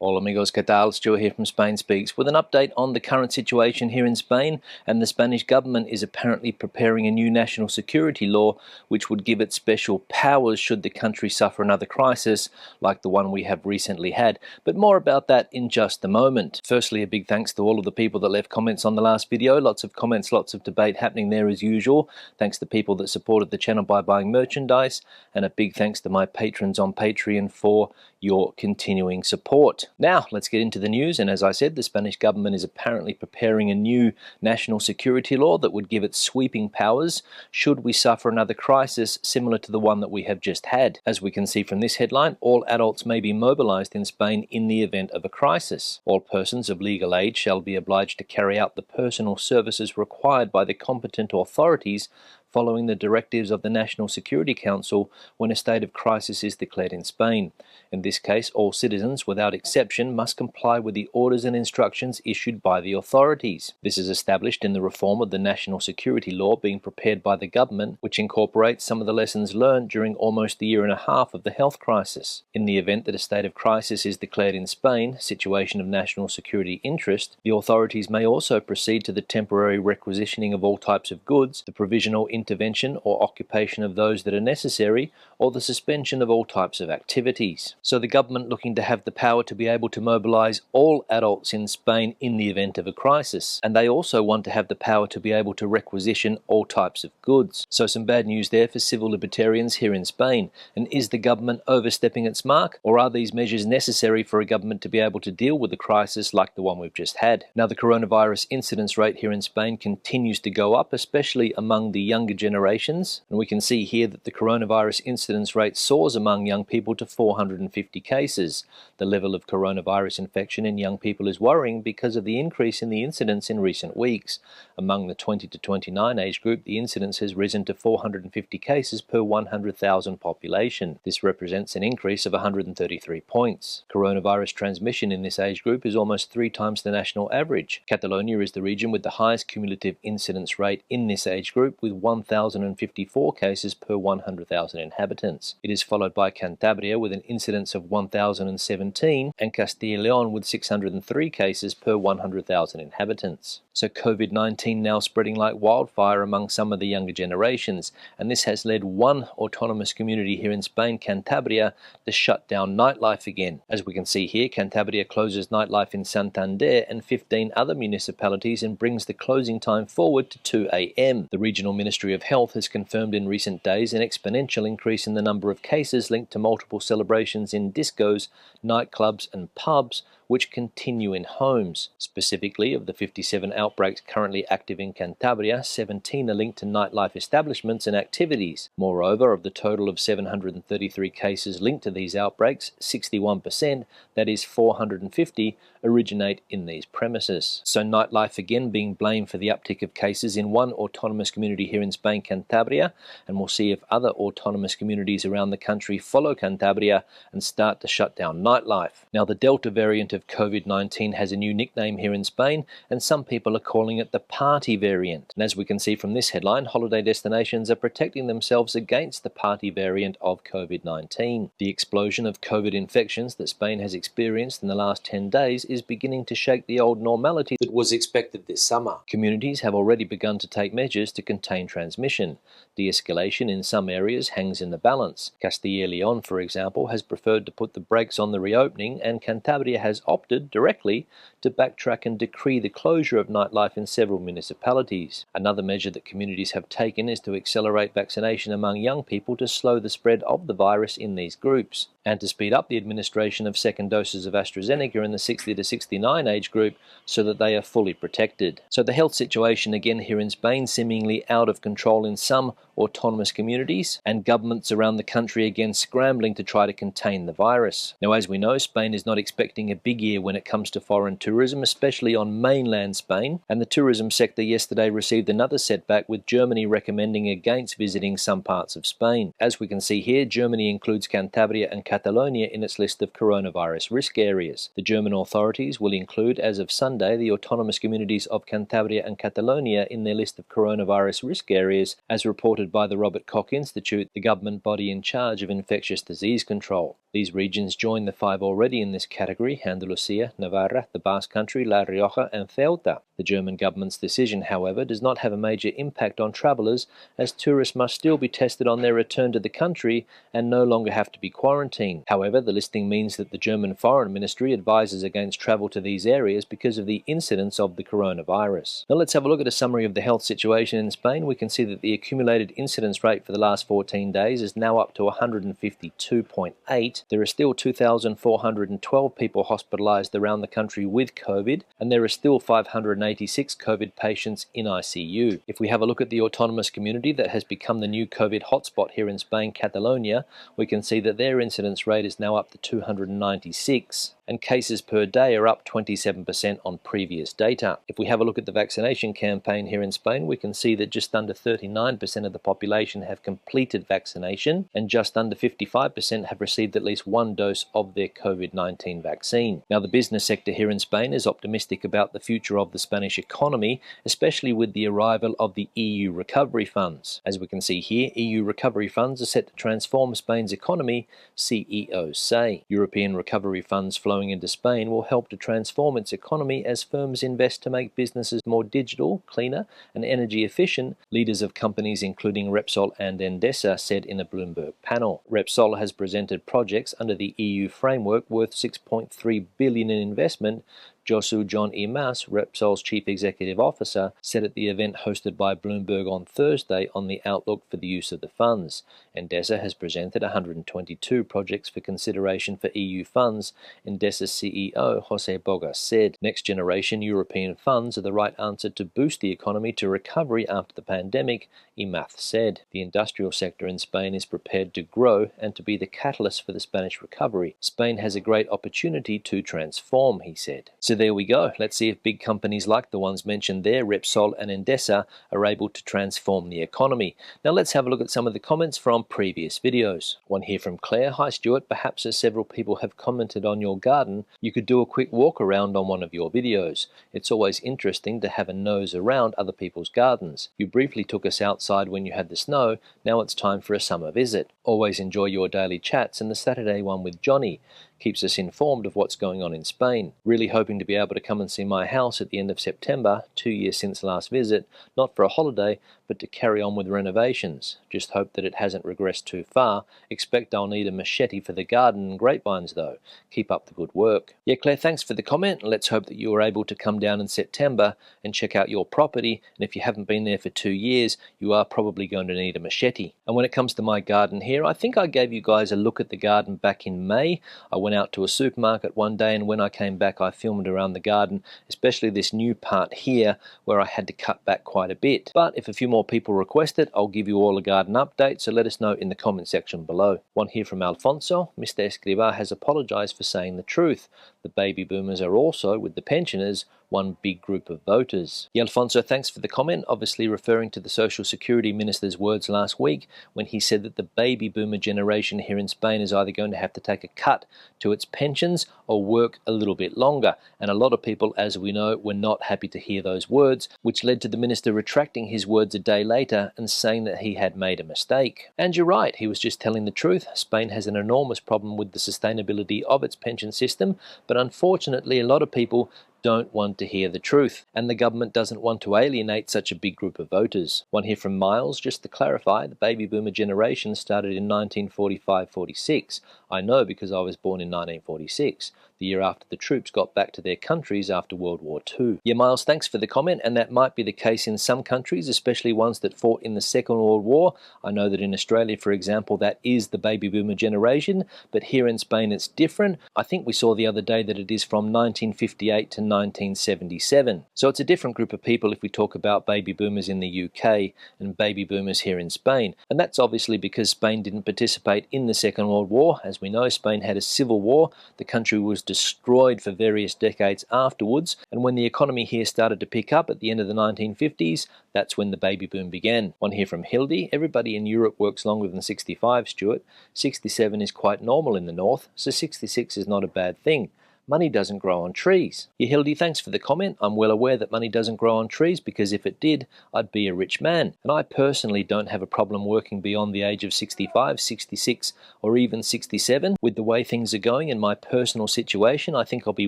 Hola amigos, ¿qué tal? Stuart here from Spain Speaks with an update on the current situation here in Spain, and the Spanish government is apparently preparing a new national security law which would give it special powers should the country suffer another crisis like the one we have recently had. But more about that in just a moment. Firstly, a big thanks to all of the people that left comments on the last video. Lots of comments, lots of debate happening there as usual. Thanks to people that supported the channel by buying merchandise, and a big thanks to my patrons on Patreon for your continuing support. Now, let's get into the news, and as I said, the Spanish government is apparently preparing a new national security law that would give it sweeping powers should we suffer another crisis similar to the one that we have just had. As we can see from this headline, all adults may be mobilized in Spain in the event of a crisis. All persons of legal age shall be obliged to carry out the personal services required by the competent authorities following the directives of the National Security Council when a state of crisis is declared in Spain. In this case, all citizens, without exception, must comply with the orders and instructions issued by the authorities. This is established in the reform of the National Security Law being prepared by the government, which incorporates some of the lessons learned during almost the year and a half of the health crisis. In the event that a state of crisis is declared in Spain, situation of national security interest, the authorities may also proceed to the temporary requisitioning of all types of goods, the provisional intervention or occupation of those that are necessary, or the suspension of all types of activities. So the government looking to have the power to be able to mobilize all adults in Spain in the event of a crisis. And they also want to have the power to be able to requisition all types of goods. So some bad news there for civil libertarians here in Spain. And is the government overstepping its mark? Or are these measures necessary for a government to be able to deal with a crisis like the one we've just had? Now, the coronavirus incidence rate here in Spain continues to go up, especially among the younger generations, and we can see here that the coronavirus incidence rate soars among young people to 450 cases. The level of coronavirus infection in young people is worrying because of the increase in the incidence in recent weeks. Among the 20 to 29 age group, the incidence has risen to 450 cases per 100,000 population. This represents an increase of 133 points. Coronavirus transmission in this age group is almost 3 times the national average. Catalonia is the region with the highest cumulative incidence rate in this age group, with 1,054 cases per 100,000 inhabitants. It is followed by Cantabria with an incidence of 1,017 and Castilla y León with 603 cases per 100,000 inhabitants. So COVID-19 now spreading like wildfire among some of the younger generations, and this has led one autonomous community here in Spain, Cantabria, to shut down nightlife again. As we can see here, Cantabria closes nightlife in Santander and 15 other municipalities and brings the closing time forward to 2 a.m. The Regional Ministry of Health has confirmed in recent days an exponential increase in the number of cases linked to multiple celebrations in discos, nightclubs and pubs, which continue in homes. Specifically, of the 57 outbreaks currently active in Cantabria, 17 are linked to nightlife establishments and activities. Moreover, of the total of 733 cases linked to these outbreaks, 61%, that is 450, originate in these premises. So nightlife again being blamed for the uptick of cases in one autonomous community here in Spain, Cantabria, and we'll see if other autonomous communities around the country follow Cantabria and start to shut down nightlife. Now, the Delta variant of COVID-19 has a new nickname here in Spain, and some people are calling it the party variant. And as we can see from this headline, holiday destinations are protecting themselves against the party variant of COVID-19. The explosion of COVID infections that Spain has experienced in the last 10 days is beginning to shake the old normality that was expected this summer. Communities have already begun to take measures to contain transmission. De-escalation in some areas hangs in the balance. Castilla y León, for example, has preferred to put the brakes on the reopening, and Cantabria has opted directly to backtrack and decree the closure of nightlife in several municipalities. Another measure that communities have taken is to accelerate vaccination among young people to slow the spread of the virus in these groups, and to speed up the administration of second doses of AstraZeneca in the 60 to 69 age group so that they are fully protected. So the health situation again here in Spain seemingly out of control in some autonomous communities, and governments around the country again scrambling to try to contain the virus. Now, as we know, Spain is not expecting a big year when it comes to foreign tourism, especially on mainland Spain, and the tourism sector yesterday received another setback, with Germany recommending against visiting some parts of Spain. As we can see here, Germany includes Cantabria and Catalonia in its list of coronavirus risk areas. The German authorities will include, as of Sunday, the autonomous communities of Cantabria and Catalonia in their list of coronavirus risk areas, as reported by the Robert Koch Institute, the government body in charge of infectious disease control. These regions join the 5 already in this category, and Andalusia, Navarra, the Basque Country, La Rioja and Ceuta. The German government's decision, however, does not have a major impact on travellers, as tourists must still be tested on their return to the country and no longer have to be quarantined. However, the listing means that the German Foreign Ministry advises against travel to these areas because of the incidence of the coronavirus. Now let's have a look at a summary of the health situation in Spain. We can see that the accumulated incidence rate for the last 14 days is now up to 152.8. There are still 2,412 people hospitalised around the country with COVID, and there are still 586 COVID patients in ICU. If we have a look at the autonomous community that has become the new COVID hotspot here in Spain, Catalonia, we can see that their incidence rate is now up to 296. And cases per day are up 27% on previous data. If we have a look at the vaccination campaign here in Spain, we can see that just under 39% of the population have completed vaccination and just under 55% have received at least one dose of their COVID-19 vaccine. Now, the business sector here in Spain is optimistic about the future of the Spanish economy, especially with the arrival of the EU recovery funds. As we can see here, EU recovery funds are set to transform Spain's economy, CEOs say. European recovery funds flowing into Spain will help to transform its economy as firms invest to make businesses more digital, cleaner and energy efficient, leaders of companies including Repsol and Endesa said in a Bloomberg panel. Repsol has presented projects under the EU framework worth $6.3 billion in investment. Josu John Imas, Repsol's chief executive officer, said at the event hosted by Bloomberg on Thursday on the outlook for the use of the funds. Endesa has presented 122 projects for consideration for EU funds, Endesa's CEO Jose Bogas said. Next generation European funds are the right answer to boost the economy to recovery after the pandemic, Imas said. The industrial sector in Spain is prepared to grow and to be the catalyst for the Spanish recovery. Spain has a great opportunity to transform, he said. So there we go. Let's see if big companies like the ones mentioned there, Repsol and Endesa, are able to transform the economy. Now let's have a look at some of the comments from previous videos. One here from Claire. Hi Stuart, perhaps as several people have commented on your garden, you could do a quick walk around on one of your videos. It's always interesting to have a nose around other people's gardens. You briefly took us outside when you had the snow, now it's time for a summer visit. Always enjoy your daily chats, and the Saturday one with Johnny keeps us informed of what's going on in Spain. Really hoping to be able to come and see my house at the end of September, 2 years since last visit, not for a holiday, but to carry on with renovations. Just hope that it hasn't regressed too far. Expect I'll need a machete for the garden and grapevines though. Keep up the good work. Yeah, Claire, thanks for the comment. Let's hope that you are able to come down in September and check out your property. And if you haven't been there for 2 years, you are probably going to need a machete. And when it comes to my garden here, I think I gave you guys a look at the garden back in May. I went out to a supermarket one day, and when I came back I filmed around the garden, especially this new part here where I had to cut back quite a bit. But if a few more people request it, I'll give you all a garden update, so let us know in the comment section below. One here from Alfonso. Mr. Escrivá has apologised for saying the truth. The baby boomers are also, with the pensioners, one big group of voters. Yeah, Alfonso, thanks for the comment, obviously referring to the Social Security Minister's words last week when he said that the baby boomer generation here in Spain is either going to have to take a cut to its pensions or work a little bit longer. And a lot of people, as we know, were not happy to hear those words, which led to the minister retracting his words a day later and saying that he had made a mistake. And you're right, he was just telling the truth. Spain has an enormous problem with the sustainability of its pension system, but unfortunately a lot of people don't want to hear the truth, and the government doesn't want to alienate such a big group of voters. One here from Miles. Just to clarify, the baby boomer generation started in 1945-46. I know because I was born in 1946, the year after the troops got back to their countries after World War II. Yeah, Miles, thanks for the comment, and that might be the case in some countries, especially ones that fought in the Second World War. I know that in Australia, for example, that is the baby boomer generation, but here in Spain it's different. I think we saw the other day that it is from 1958 to 1977. So it's a different group of people if we talk about baby boomers in the UK and baby boomers here in Spain. And that's obviously because Spain didn't participate in the Second World War. As we know, Spain had a civil war. The country was destroyed for various decades afterwards. And when the economy here started to pick up at the end of the 1950s, that's when the baby boom began. One here from Hildy. Everybody in Europe works longer than 65, Stuart. 67 is quite normal in the north, so 66 is not a bad thing. Money doesn't grow on trees. Yehildi, thanks for the comment. I'm well aware that money doesn't grow on trees because if it did, I'd be a rich man. And I personally don't have a problem working beyond the age of 65, 66, or even 67. With the way things are going in my personal situation, I think I'll be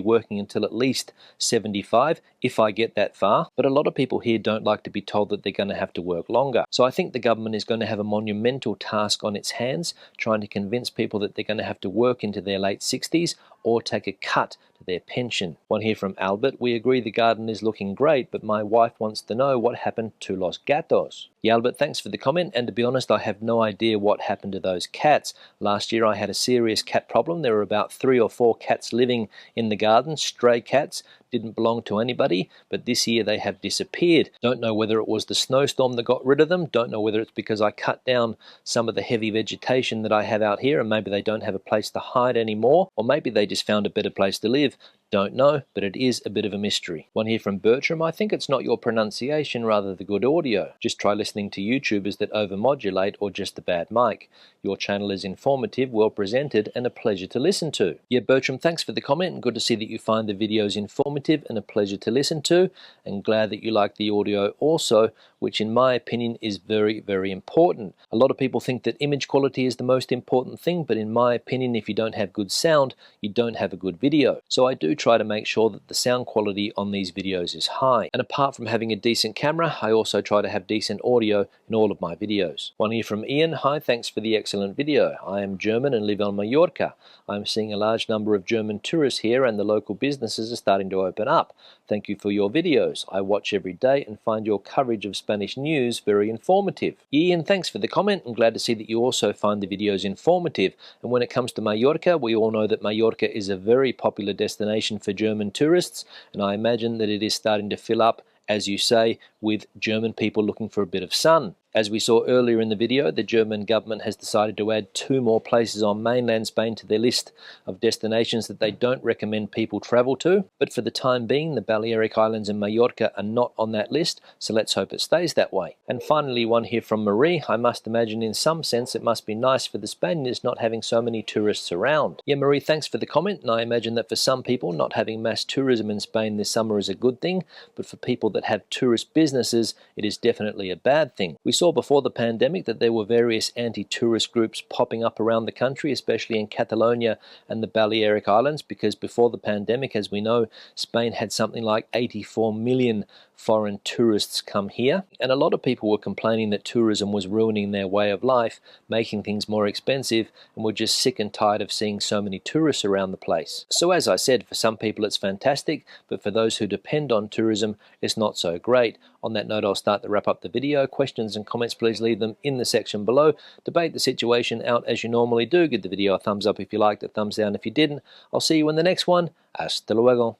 working until at least 75 if I get that far. But a lot of people here don't like to be told that they're going to have to work longer. So I think the government is going to have a monumental task on its hands trying to convince people that they're going to have to work into their late 60s or take a cut to their pension. One here from Albert. We agree the garden is looking great, but my wife wants to know what happened to los gatos. Yeah, Albert, thanks for the comment, and to be honest, I have no idea what happened to those cats. Last year I had a serious cat problem. There were about 3 or 4 cats living in the garden, stray cats, didn't belong to anybody, but this year they have disappeared. Don't know whether it was the snowstorm that got rid of them, don't know whether it's because I cut down some of the heavy vegetation that I have out here and maybe they don't have a place to hide anymore, or maybe they just found a better place to live. Don't know, but it is a bit of a mystery. One here from Bertram. I think it's not your pronunciation, rather the good audio. Just try listening to YouTubers that overmodulate or just a bad mic. Your channel is informative, well presented, and a pleasure to listen to. Yeah, Bertram, thanks for the comment, and good to see that you find the videos informative and a pleasure to listen to, and glad that you like the audio also, which in my opinion is very, very important. A lot of people think that image quality is the most important thing, but in my opinion, if you don't have good sound, you don't have a good video. So I do try to make sure that the sound quality on these videos is high. And apart from having a decent camera, I also try to have decent audio in all of my videos. One here from Ian. Hi, thanks for the excellent video. I am German and live on Mallorca. I'm seeing a large number of German tourists here and the local businesses are starting to open up. Thank you for your videos. I watch every day and find your coverage of Spanish news very informative. Ian, thanks for the comment. I'm glad to see that you also find the videos informative. And when it comes to Mallorca, we all know that Mallorca is a very popular destination for German tourists, and I imagine that it is starting to fill up, as you say, with German people looking for a bit of sun. As we saw earlier in the video, the German government has decided to add 2 more places on mainland Spain to their list of destinations that they don't recommend people travel to. But for the time being, the Balearic Islands and Mallorca are not on that list, so let's hope it stays that way. And finally, one here from Marie. I must imagine in some sense it must be nice for the Spaniards not having so many tourists around. Yeah, Marie, thanks for the comment, and I imagine that for some people, not having mass tourism in Spain this summer is a good thing, but for people that have tourist businesses, it is definitely a bad thing. We saw before the pandemic that there were various anti-tourist groups popping up around the country, especially in Catalonia and the Balearic Islands, because before the pandemic, as we know, Spain had something like 84 million foreign tourists come here, and a lot of people were complaining that tourism was ruining their way of life, making things more expensive, and were just sick and tired of seeing so many tourists around the place. So as I said, for some people it's fantastic, but for those who depend on tourism, it's not so great. On that note, I'll start to wrap up the video. Questions and comments, please leave them in the section below. Debate the situation out as you normally do. Give the video a thumbs up if you liked it, thumbs down if you didn't. I'll see you in the next one. Hasta luego.